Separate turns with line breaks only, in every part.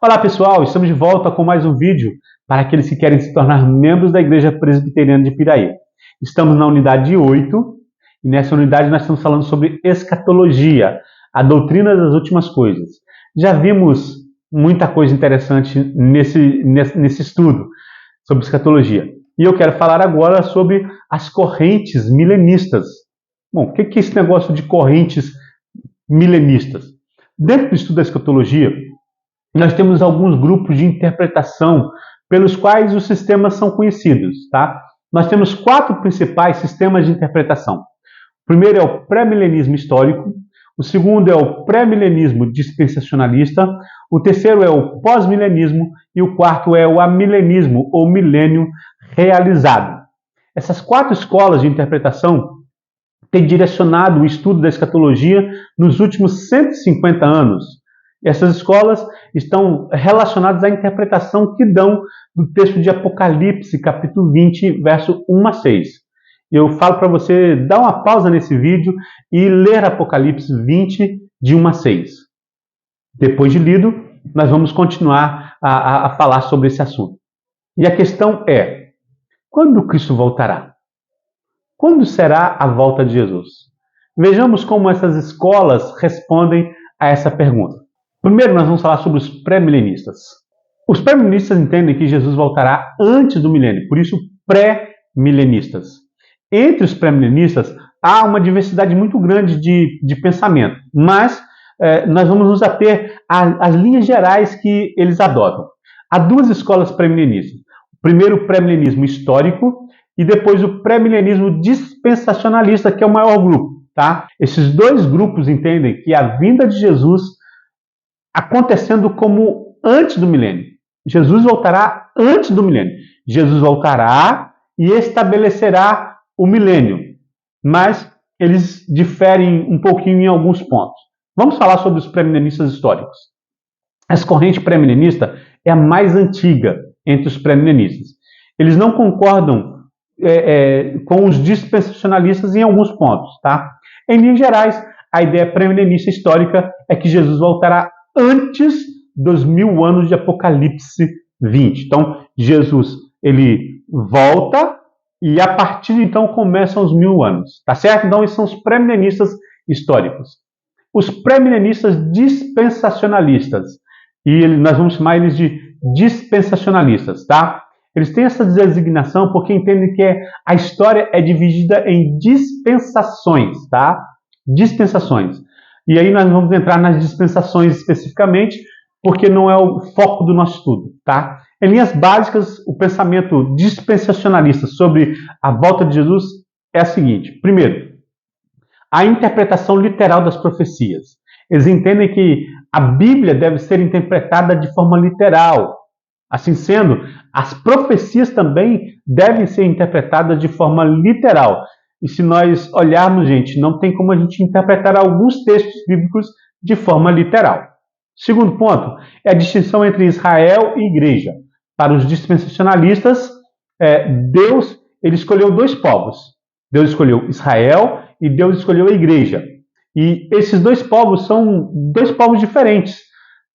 Olá pessoal, estamos de volta com mais um vídeo para aqueles que querem se tornar membros da Igreja Presbiteriana de Piraí. Estamos na unidade 8 e nessa unidade nós estamos falando sobre escatologia, a doutrina das últimas coisas. Já vimos muita coisa interessante nesse estudo sobre escatologia. E eu quero falar agora sobre as correntes milenistas. Bom, o que é esse negócio de correntes milenistas? Dentro do estudo da escatologia, nós temos alguns grupos de interpretação pelos quais os sistemas são conhecidos, tá? Nós temos 4 principais sistemas de interpretação. O primeiro é o pré-milenismo histórico, o segundo é o pré-milenismo dispensacionalista, o terceiro é o pós-milenismo e o quarto é o amilenismo ou milênio realizado. Essas 4 escolas de interpretação têm direcionado o estudo da escatologia nos últimos 150 anos. Essas escolas estão relacionadas à interpretação que dão do texto de Apocalipse, capítulo 20, verso 1 a 6. Eu falo para você dar uma pausa nesse vídeo e ler Apocalipse 20, de 1 a 6. Depois de lido, nós vamos continuar a falar sobre esse assunto. E a questão é, quando Cristo voltará? Quando será a volta de Jesus? Vejamos como essas escolas respondem a essa pergunta. Primeiro, nós vamos falar sobre os pré-milenistas. Os pré-milenistas entendem que Jesus voltará antes do milênio, por isso pré-milenistas. Entre os pré-milenistas, há uma diversidade muito grande de pensamento, mas nós vamos nos ater às linhas gerais que eles adotam. Há 2 escolas pré-milenistas. Primeiro, o pré-milenismo histórico e depois o pré-milenismo dispensacionalista, que é o maior grupo. Tá? Esses 2 grupos entendem que a vinda de Jesus acontecendo como antes do milênio. Jesus voltará antes do milênio. Jesus voltará e estabelecerá o milênio. Mas eles diferem um pouquinho em alguns pontos. Vamos falar sobre os pré-milenistas históricos. Essa corrente pré-milenista é a mais antiga entre os pré-milenistas. Eles não concordam com os dispensacionalistas em alguns pontos. Tá? Em linhas gerais, a ideia pré-milenista histórica é que Jesus voltará antes dos 1000 anos de Apocalipse 20. Então, Jesus, ele volta e a partir de então começam os 1000 anos. Tá certo? Então, esses são os pré-milenistas históricos. Os pré-milenistas dispensacionalistas, e nós vamos chamar eles de dispensacionalistas, tá? Eles têm essa designação porque entendem que a história é dividida em dispensações, tá? Dispensações. E aí nós vamos entrar nas dispensações especificamente, porque não é o foco do nosso estudo, tá? Em linhas básicas, o pensamento dispensacionalista sobre a volta de Jesus é a seguinte. Primeiro, a interpretação literal das profecias. Eles entendem que a Bíblia deve ser interpretada de forma literal. Assim sendo, as profecias também devem ser interpretadas de forma literal. E se nós olharmos, gente, não tem como a gente interpretar alguns textos bíblicos de forma literal. Segundo ponto é a distinção entre Israel e igreja. Para os dispensacionalistas, Deus ele escolheu 2 povos. Deus escolheu Israel e Deus escolheu a igreja. E esses 2 povos são 2 povos diferentes.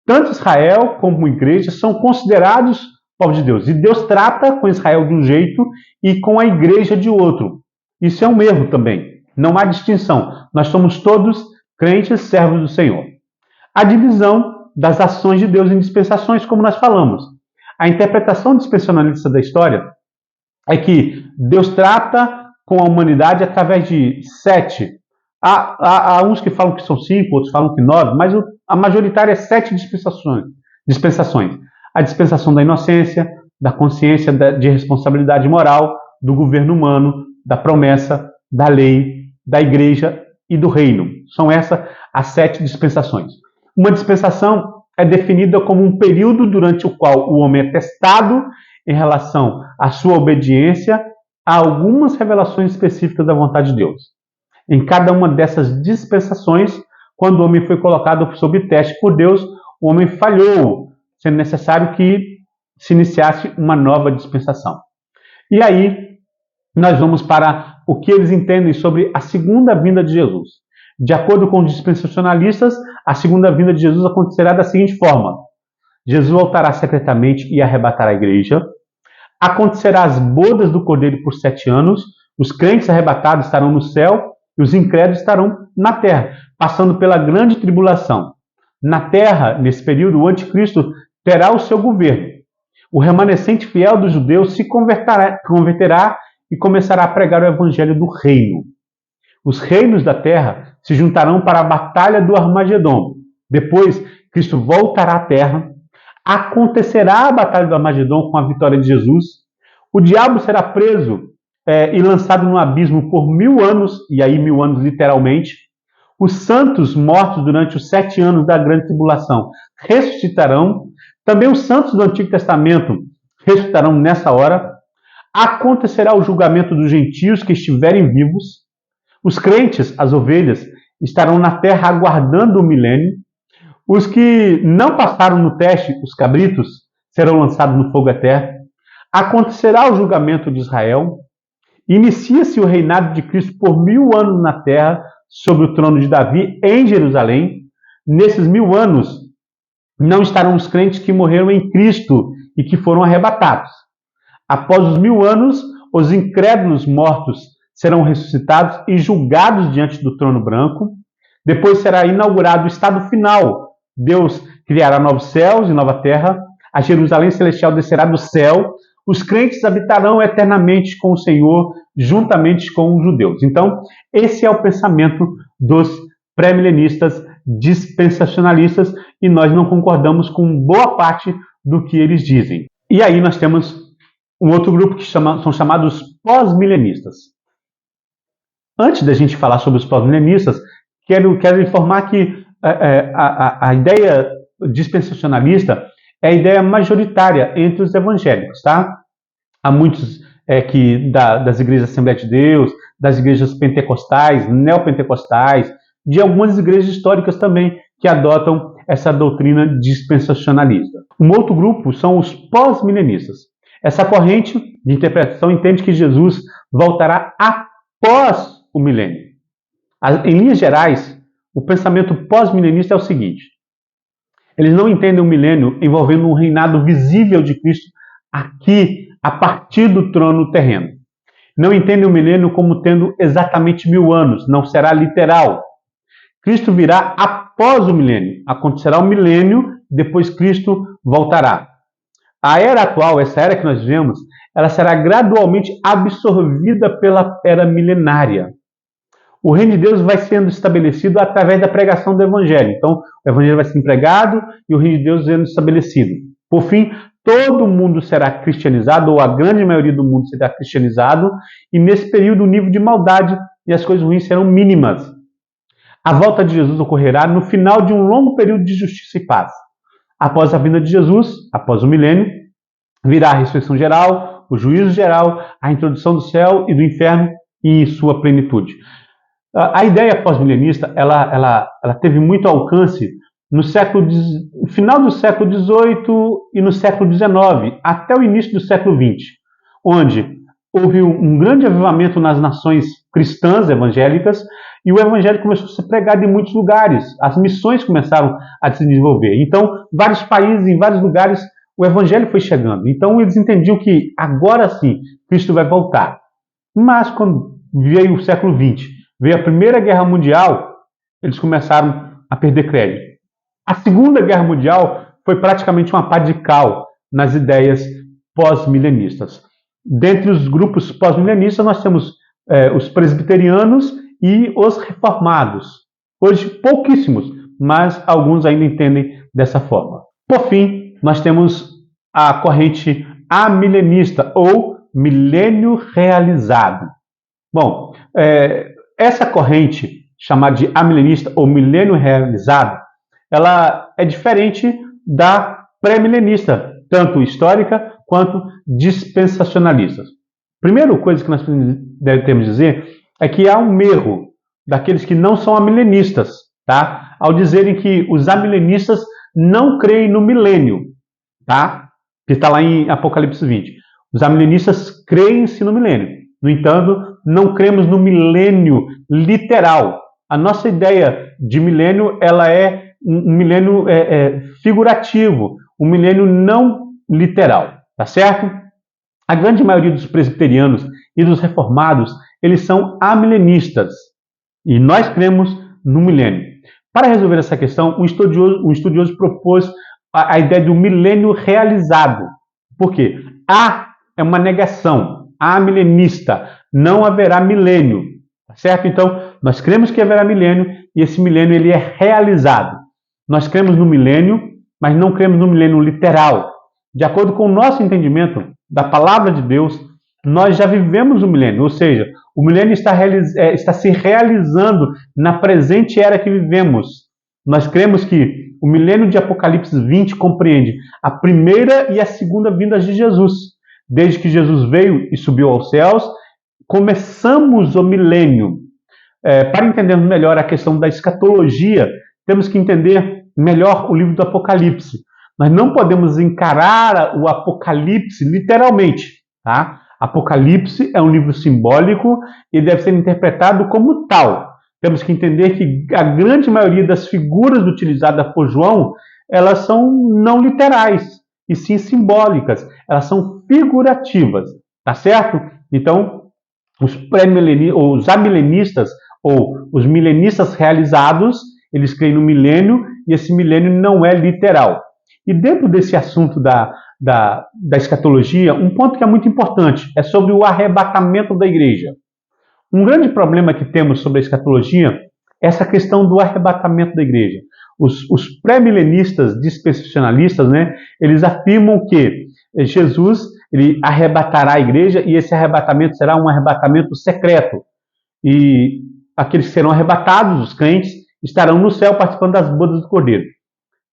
Tanto Israel como a igreja são considerados povos de Deus. E Deus trata com Israel de um jeito e com a igreja de outro. Isso é um erro também. Não há distinção. Nós somos todos crentes, servos do Senhor. A divisão das ações de Deus em dispensações, como nós falamos. A interpretação dispensacionalista da história é que Deus trata com a humanidade através de 7. Há uns que falam que são 5, outros falam que 9, mas a majoritária é 7 dispensações. A dispensação da inocência, da consciência de responsabilidade moral, do governo humano, da promessa, da lei, da igreja e do reino. São essas as 7 dispensações. Uma dispensação é definida como um período durante o qual o homem é testado em relação à sua obediência a algumas revelações específicas da vontade de Deus. Em cada uma dessas dispensações, quando o homem foi colocado sob teste por Deus, o homem falhou, sendo necessário que se iniciasse uma nova dispensação. E aí, nós vamos para o que eles entendem sobre a segunda vinda de Jesus. De acordo com os dispensacionalistas, a segunda vinda de Jesus acontecerá da seguinte forma. Jesus voltará secretamente e arrebatará a igreja. Acontecerá as bodas do Cordeiro por 7 anos. Os crentes arrebatados estarão no céu e os incrédulos estarão na terra, passando pela grande tribulação. Na terra, nesse período, o anticristo terá o seu governo. O remanescente fiel dos judeus se converterá e começará a pregar o evangelho do reino. Os reinos da terra se juntarão para a batalha do Armagedon. Depois, Cristo voltará à terra. Acontecerá a batalha do Armagedon com a vitória de Jesus. O diabo será preso e lançado no abismo por 1000 anos, e aí 1000 anos literalmente. Os santos mortos durante os 7 anos da grande tribulação ressuscitarão. Também os santos do Antigo Testamento ressuscitarão nessa hora. Acontecerá o julgamento dos gentios que estiverem vivos. Os crentes, as ovelhas, estarão na terra aguardando o milênio. Os que não passaram no teste, os cabritos, serão lançados no fogo eterno. Acontecerá o julgamento de Israel. Inicia-se o reinado de Cristo por 1000 anos na terra, sobre o trono de Davi, em Jerusalém. Nesses 1000 anos, não estarão os crentes que morreram em Cristo e que foram arrebatados. Após os 1000 anos, os incrédulos mortos serão ressuscitados e julgados diante do trono branco. Depois será inaugurado o estado final. Deus criará novos céus e nova terra. A Jerusalém celestial descerá do céu. Os crentes habitarão eternamente com o Senhor, juntamente com os judeus. Então, esse é o pensamento dos pré-milenistas dispensacionalistas e nós não concordamos com boa parte do que eles dizem. E aí nós temos um outro grupo que são chamados pós-milenistas. Antes da gente falar sobre os pós-milenistas, quero informar que a ideia dispensacionalista é a ideia majoritária entre os evangélicos, tá? Há muitos das igrejas Assembleia de Deus, das igrejas pentecostais, neopentecostais, de algumas igrejas históricas também que adotam essa doutrina dispensacionalista. Um outro grupo são os pós-milenistas. Essa corrente de interpretação entende que Jesus voltará após o milênio. Em linhas gerais, o pensamento pós-milenista é o seguinte: eles não entendem o milênio envolvendo um reinado visível de Cristo aqui, a partir do trono terreno. Não entendem o milênio como tendo exatamente 1000 anos, não será literal. Cristo virá após o milênio. Acontecerá o milênio, depois Cristo voltará. A era atual, essa era que nós vivemos, ela será gradualmente absorvida pela era milenária. O reino de Deus vai sendo estabelecido através da pregação do Evangelho. Então, o Evangelho vai ser pregado e o reino de Deus sendo estabelecido. Por fim, todo mundo será cristianizado, ou a grande maioria do mundo será cristianizado, e nesse período o nível de maldade e as coisas ruins serão mínimas. A volta de Jesus ocorrerá no final de um longo período de justiça e paz. Após a vinda de Jesus, após o milênio, virá a ressurreição geral, o juízo geral, a introdução do céu e do inferno em sua plenitude. A ideia pós-milenista ela teve muito alcance no final do século XVIII e no século XIX, até o início do século XX, onde houve um grande avivamento nas nações cristãs evangélicas e o evangelho começou a ser pregado em muitos lugares. As missões começaram a se desenvolver. Então, vários países, em vários lugares, o evangelho foi chegando. Então, eles entendiam que agora sim, Cristo vai voltar. Mas, quando veio o século XX, veio a Primeira Guerra Mundial, eles começaram a perder crédito. A Segunda Guerra Mundial foi praticamente uma pá de cal nas ideias pós-milenistas. Dentre os grupos pós-milenistas, nós temos os presbiterianos e os reformados. Hoje, pouquíssimos, mas alguns ainda entendem dessa forma. Por fim, nós temos a corrente amilenista, ou milênio realizado. Bom, essa corrente, chamada de amilenista ou milênio realizado, ela é diferente da pré-milenista, tanto histórica quanto dispensacionalista. Primeira coisa que nós devemos dizer é que há um erro daqueles que não são amilenistas, tá? Ao dizerem que os amilenistas não creem no milênio, tá? Que está lá em Apocalipse 20. Os amilenistas creem-se no milênio. No entanto, não cremos no milênio literal. A nossa ideia de milênio ela é um milênio figurativo, um milênio não literal, tá certo? A grande maioria dos presbiterianos e dos reformados, eles são amilenistas, e nós cremos no milênio. Para resolver essa questão, um estudioso propôs a ideia de um milênio realizado. Por quê? A é uma negação, amilenista, não haverá milênio, tá certo? Então, nós cremos que haverá milênio, e esse milênio ele é realizado. Nós cremos no milênio, mas não cremos no milênio literal. De acordo com o nosso entendimento da palavra de Deus, nós já vivemos o milênio, ou seja, o milênio está se realizando na presente era que vivemos. Nós cremos que o milênio de Apocalipse 20 compreende a primeira e a segunda vindas de Jesus. Desde que Jesus veio e subiu aos céus, começamos o milênio. Para entendermos melhor a questão da escatologia, temos que entender melhor o livro do Apocalipse. Nós não podemos encarar o Apocalipse literalmente, tá? Apocalipse é um livro simbólico e deve ser interpretado como tal. Temos que entender que a grande maioria das figuras utilizadas por João, elas são não literais, e sim simbólicas. Elas são figurativas, tá certo? Então, os amilenistas ou os milenistas realizados, eles creem no milênio, e esse milênio não é literal. E dentro desse assunto da escatologia, um ponto que é muito importante é sobre o arrebatamento da igreja. Um grande problema que temos sobre a escatologia é essa questão do arrebatamento da igreja. Os pré-milenistas dispensacionalistas, eles afirmam que Jesus ele arrebatará a igreja, e esse arrebatamento será um arrebatamento secreto. E aqueles que serão arrebatados, os crentes, estarão no céu participando das bodas do Cordeiro.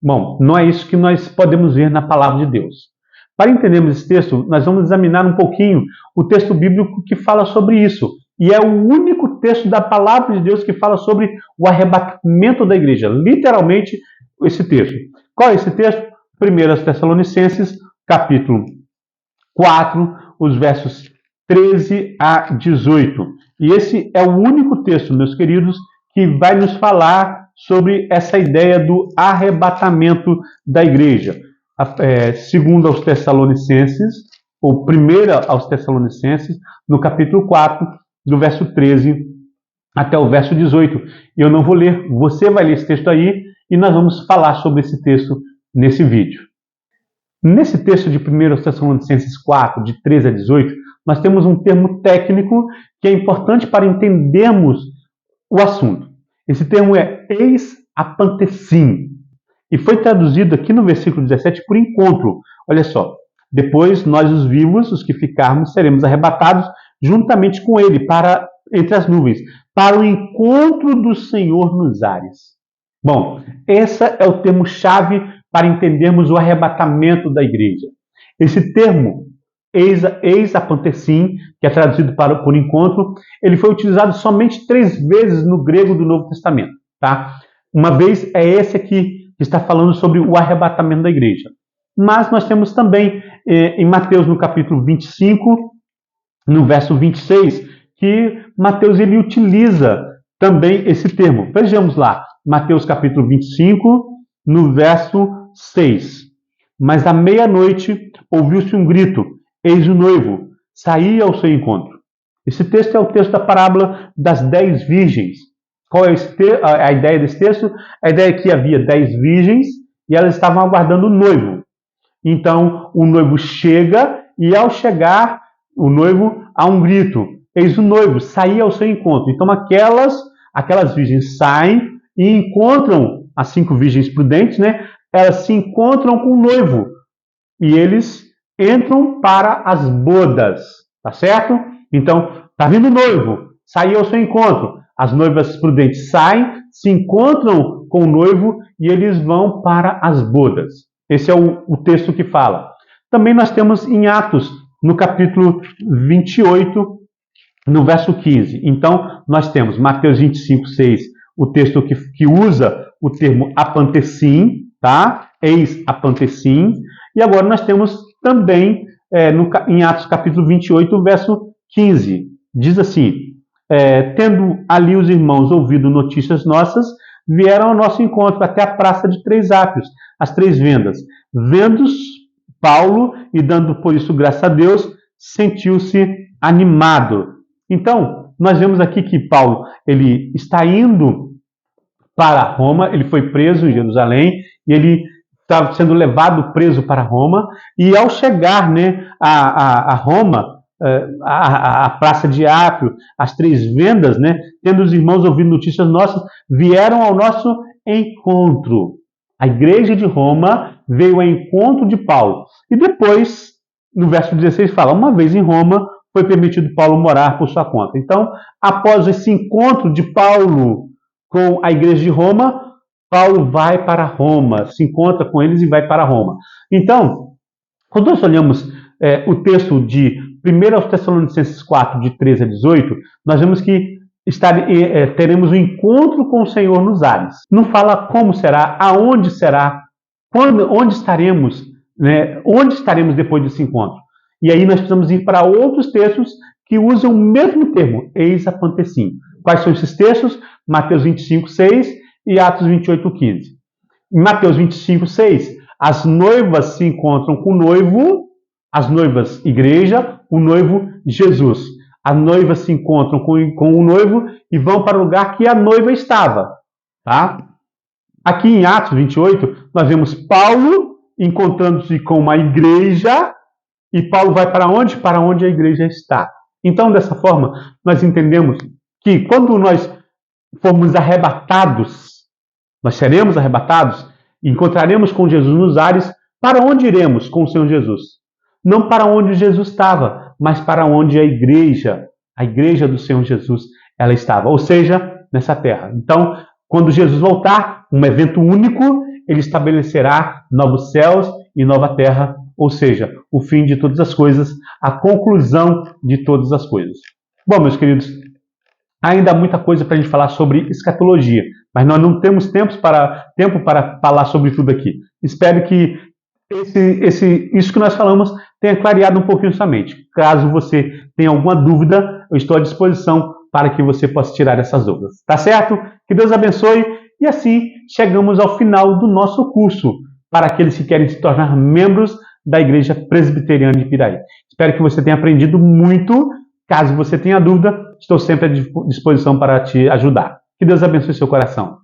Bom, não é isso que nós podemos ver na palavra de Deus. Para entendermos esse texto, nós vamos examinar um pouquinho o texto bíblico que fala sobre isso. E é o único texto da palavra de Deus que fala sobre o arrebatamento da igreja. Literalmente, esse texto. Qual é esse texto? 1 Tessalonicenses, capítulo 4, os versos 13 a 18. E esse é o único texto, meus queridos, que vai nos falar sobre essa ideia do arrebatamento da igreja. Segundo aos Tessalonicenses, ou primeira aos Tessalonicenses, no capítulo 4, do verso 13 até o verso 18. Eu não vou ler, você vai ler esse texto aí, e nós vamos falar sobre esse texto nesse vídeo. Nesse texto de 1 Tessalonicenses 4, de 13 a 18, nós temos um termo técnico que é importante para entendermos o assunto. Esse termo é eis apantesim, e foi traduzido aqui no versículo 17 por encontro. Olha só, depois nós os vivos, os que ficarmos, seremos arrebatados juntamente com ele entre as nuvens, para o encontro do Senhor nos ares. Bom, esse é o termo-chave para entendermos o arrebatamento da igreja. Esse termo, eis apantesim, que é traduzido por encontro, ele foi utilizado somente 3 vezes no grego do Novo Testamento. Tá? Uma vez é esse aqui, que está falando sobre o arrebatamento da igreja. Mas nós temos também em Mateus, no capítulo 25, no verso 26, que Mateus ele utiliza também esse termo. Vejamos lá, Mateus capítulo 25, no verso 6. Mas à meia-noite ouviu-se um grito, eis o noivo, saía ao seu encontro. Esse texto é o texto da parábola das 10 virgens. Qual é a ideia desse texto? A ideia é que havia 10 virgens e elas estavam aguardando o noivo. Então, o noivo chega e, ao chegar, o noivo há um grito. Eis o noivo, saía ao seu encontro. Então, aquelas virgens saem e encontram as 5 virgens prudentes, elas se encontram com o noivo. E eles entram para as bodas, tá certo? Então, está vindo o noivo, saía ao seu encontro. As noivas prudentes saem, se encontram com o noivo e eles vão para as bodas. Esse é o texto que fala. Também nós temos em Atos, no capítulo 28, no verso 15. Então, nós temos Mateus 25, 6, o texto que usa o termo apantesim, tá? Eis apantesim. E agora nós temos também em Atos capítulo 28, verso 15. Diz assim, tendo ali os irmãos ouvido notícias nossas, vieram ao nosso encontro até a Praça de Três Ápios, as Três Vendas. Vendo Paulo e dando por isso graças a Deus, sentiu-se animado. Então, nós vemos aqui que Paulo ele está indo para Roma, ele foi preso em Jerusalém e ele estava sendo levado preso para Roma, e ao chegar, né, a Roma, a Praça de Ápio, as Três Vendas, né, tendo os irmãos ouvido notícias nossas, vieram ao nosso encontro. A igreja de Roma veio ao encontro de Paulo. E depois, no verso 16, fala: uma vez em Roma, foi permitido Paulo morar por sua conta. Então, após esse encontro de Paulo com a igreja de Roma, Paulo vai para Roma, se encontra com eles e vai para Roma. Então, quando nós olhamos o texto de 1 Tessalonicenses 4, de 13 a 18, nós vemos que teremos um encontro com o Senhor nos ares. Não fala como será, aonde será, onde estaremos, né? Onde estaremos depois desse encontro. E aí nós precisamos ir para outros textos que usam o mesmo termo, eis acontecido. Quais são esses textos? Mateus 25, 6 e Atos 28, 15. Em Mateus 25, 6, as noivas se encontram com o noivo, as noivas igreja, o noivo Jesus. As noivas se encontram com o noivo e vão para o lugar que a noiva estava. Tá? Aqui em Atos 28, nós vemos Paulo encontrando-se com uma igreja, e Paulo vai para onde? Para onde a igreja está. Então, dessa forma, nós entendemos que quando nós formos arrebatados, nós seremos arrebatados e encontraremos com Jesus nos ares. Para onde iremos com o Senhor Jesus? Não para onde Jesus estava, mas para onde a igreja do Senhor Jesus, ela estava, ou seja, nessa terra. Então, quando Jesus voltar, um evento único, ele estabelecerá novos céus e nova terra, ou seja, o fim de todas as coisas, a conclusão de todas as coisas. Bom, meus queridos, ainda há muita coisa para a gente falar sobre escatologia, mas nós não temos tempo para falar sobre tudo aqui. Espero que isso que nós falamos tenha clareado um pouquinho sua mente. Caso você tenha alguma dúvida, eu estou à disposição para que você possa tirar essas dúvidas. Tá certo? Que Deus abençoe. E assim chegamos ao final do nosso curso para aqueles que querem se tornar membros da Igreja Presbiteriana de Piraí. Espero que você tenha aprendido muito. Caso você tenha dúvida, estou sempre à disposição para te ajudar. Que Deus abençoe seu coração.